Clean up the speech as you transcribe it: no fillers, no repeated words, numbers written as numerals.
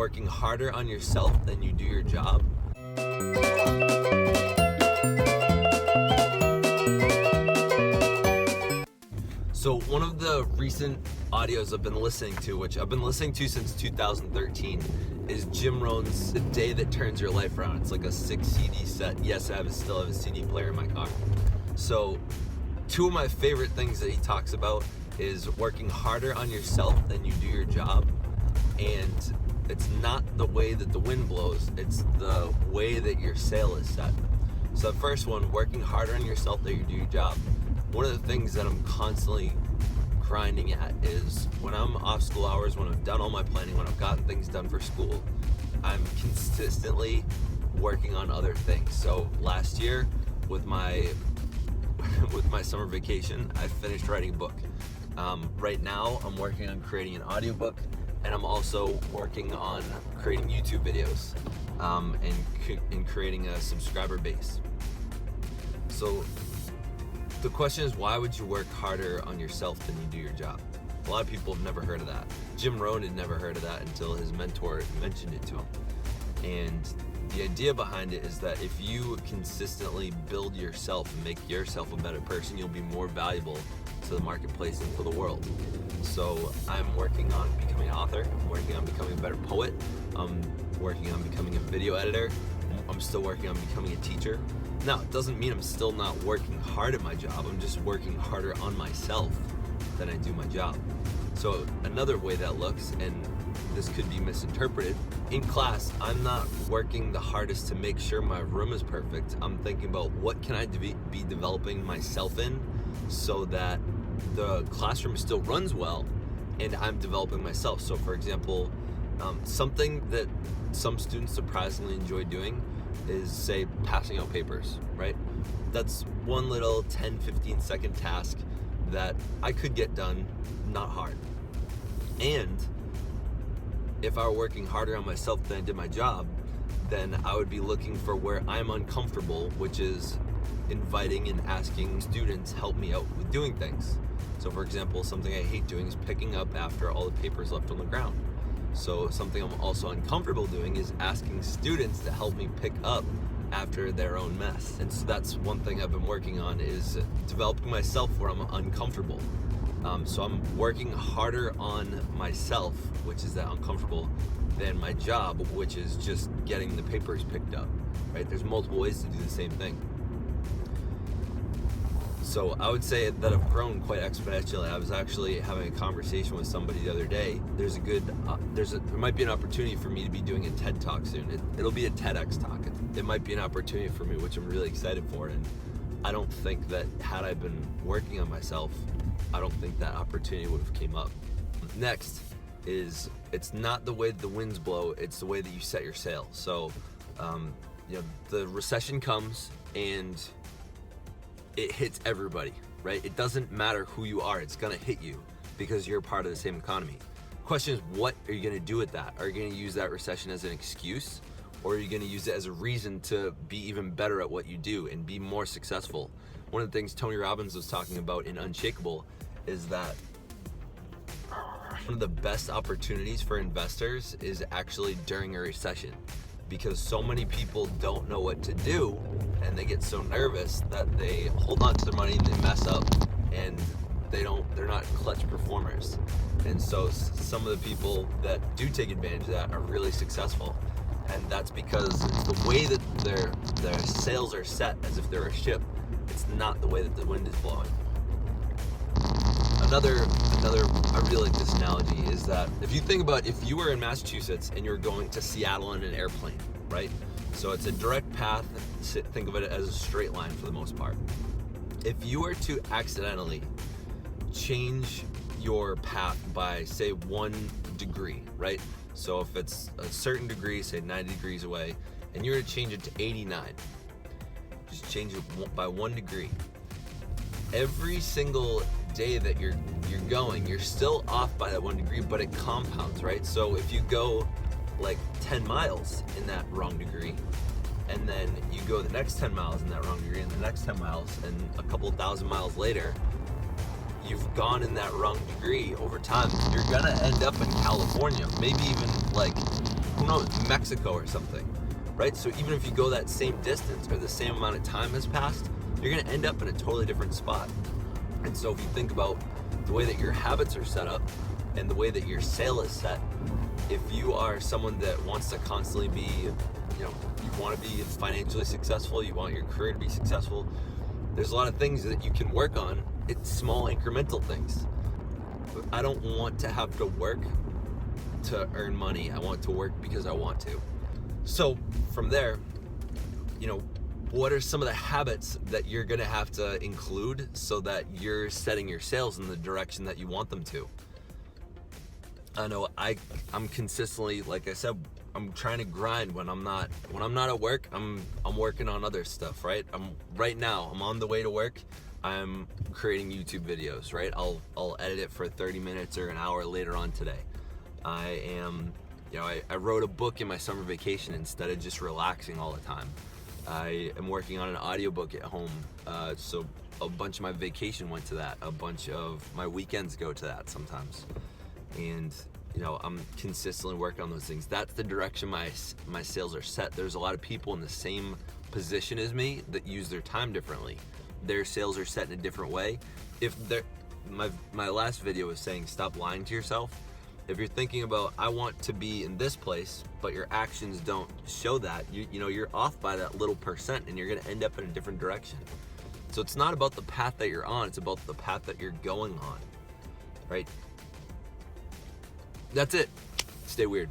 working harder on yourself than you do your job. So one of the recent audios I've been listening to, which I've been listening to since 2013, is Jim Rohn's The Day That Turns Your Life Around. It's like a 6 CD set. Yes, I still have a CD player in my car. So two of my favorite things that he talks about is working harder on yourself than you do your job. And it's not the way that the wind blows, it's the way that your sail is set. So the first one, working harder on yourself than you do your job. One of the things that I'm constantly grinding at is when I'm off school hours, when I've done all my planning, when I've gotten things done for school, I'm consistently working on other things. So last year with my summer vacation, I finished writing a book. Right now I'm working on creating an audiobook, and I'm also working on creating YouTube videos and creating a subscriber base. So the question is, why would you work harder on yourself than you do your job? A lot of people have never heard of that. Jim Rohn had never heard of that until his mentor mentioned it to him. And the idea behind it is that if you consistently build yourself and make yourself a better person, you'll be more valuable to the marketplace and to the world. So I'm working on becoming an author. I'm working on becoming a better poet. I'm working on becoming a video editor. I'm still working on becoming a teacher. Now, it doesn't mean I'm still not working hard at my job. I'm just working harder on myself than I do my job. So another way that looks, and this could be misinterpreted, in class, I'm not working the hardest to make sure my room is perfect. I'm thinking about what can I be developing myself in so that the classroom still runs well and I'm developing myself. So for example, something that some students surprisingly enjoy doing is, say, passing out papers, right? That's one little 10-15 second task that I could get done, not hard. And if I were working harder on myself than I did my job, then I would be looking for where I'm uncomfortable, which is inviting and asking students help me out with doing things. So for example, something I hate doing is picking up after all the papers left on the ground. So something I'm also uncomfortable doing is asking students to help me pick up after their own mess. And so that's one thing I've been working on, is developing myself where I'm uncomfortable. So I'm working harder on myself, which is that uncomfortable, than my job, which is just getting the papers picked up, right? There's multiple ways to do the same thing. So I would say that I've grown quite exponentially. I was actually having a conversation with somebody the other day. There might be an opportunity for me to be doing a TED Talk soon. It'll be a TEDx talk. It might be an opportunity for me, which I'm really excited for. And I don't think that had I been working on myself, I don't think that opportunity would have came up. Next is, it's not the way the winds blow, it's the way that you set your sail. So, the recession comes and it hits everybody, right? It doesn't matter who you are, it's gonna hit you because you're part of the same economy. Question is, what are you gonna do with that? Are you gonna use that recession as an excuse, or are you gonna use it as a reason to be even better at what you do and be more successful? One of the things Tony Robbins was talking about in Unshakable is that one of the best opportunities for investors is actually during a recession, because so many people don't know what to do and they get so nervous that they hold on to their money and they mess up, and they're not clutch performers. And so some of the people that do take advantage of that are really successful, and that's because it's the way that their sails are set, as if they're a ship. It's not the way that the wind is blowing. I really like this analogy, is that if you think about, if you were in Massachusetts and you're going to Seattle in an airplane, right? So it's a direct path, think of it as a straight line for the most part. If you were to accidentally change your path by, say, 1 degree, right? So if it's a certain degree, say 90 degrees away, and you were to change it to 89, just change it by 1 degree. Every single day that you're going, you're still off by that 1 degree, but it compounds, right? So if you go like 10 miles in that wrong degree, and then you go the next 10 miles in that wrong degree, and the next 10 miles, and a couple thousand miles later, you've gone in that wrong degree over time, you're gonna end up in California, maybe even like, who knows, Mexico or something, right? So even if you go that same distance or the same amount of time has passed, you're gonna end up in a totally different spot. And so if you think about the way that your habits are set up and the way that your sale is set, if you are someone that wants to constantly be, you want to be financially successful, you want your career to be successful, there's a lot of things that you can work on. It's small incremental things. But I don't want to have to work to earn money. I want to work because I want to. So from there, what are some of the habits that you're gonna have to include so that you're setting your sales in the direction that you want them to? I know I'm consistently, like I said, I'm trying to grind when I'm not at work. I'm working on other stuff, right? Right now I'm on the way to work. I'm creating YouTube videos, right? I'll edit it for 30 minutes or an hour later on today. I am, I wrote a book in my summer vacation instead of just relaxing all the time. I am working on an audiobook at home, so a bunch of my vacation went to that. A bunch of my weekends go to that sometimes. And I'm consistently working on those things. That's the direction my sales are set. There's a lot of people in the same position as me that use their time differently. Their sales are set in a different way. If my last video was saying stop lying to yourself. If you're thinking about, I want to be in this place, but your actions don't show that, you're off by that little percent and you're gonna end up in a different direction. So it's not about the path that you're on, it's about the path that you're going on, right? That's it. Stay weird.